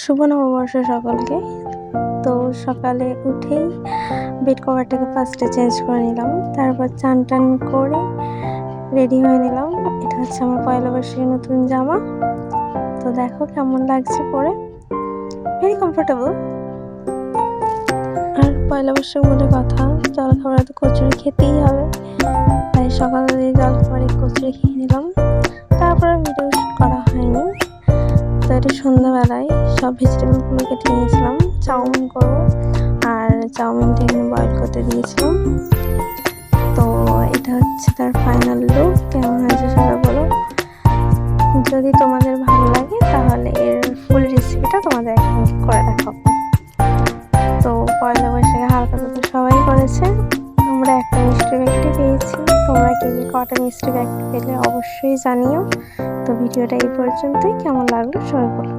শুভ নববর্ষ সকলকে। তো সকালে উঠেই বেড কভারটাকে ফার্স্টে চেঞ্জ করে নিলাম, তারপর চান টান করে রেডি হয়ে নিলাম। এটা হচ্ছে আমার পয়লা বৈশাখের নতুন জামা। তো দেখো কেমন লাগছে পরে, ভেরি কমফোর্টেবল। আর পয়লা বৈশাখ বলে কথা, জলখাবারে তো কচুরি খেতেই হবে, তাই সকালে জলখাবারে কচুরি খেয়ে নিলাম। তারপরে ভিডিও শুট করা হয়নি। তো এটা সন্ধ্যাবেলায় সব ভেজিটেবলগুলো কেটে নিয়েছিলাম, চাউমিন করবো। আর চাউমিনটা এখানে বয়েল করতে দিয়েছিলাম। তো এটা হচ্ছে তার ফাইনাল লুক। কেমন হয়েছে সবাই বলো। যদি তোমাদের ভালো লাগে তাহলে এর ফুল রেসিপিটা তোমাদের এখন করে দেখাবো। তো পয়লা বৈশাখে হালকা তো সবাই করেছে। আমরা একটা মিষ্টি ব্যাগটি পেয়েছি, তোমরা কে কটা মিষ্টি ব্যাগ পেলে অবশ্যই জানিও। তো ভিডিওটা এই পর্যন্তই, কেমন লাগলো সবাই বলো।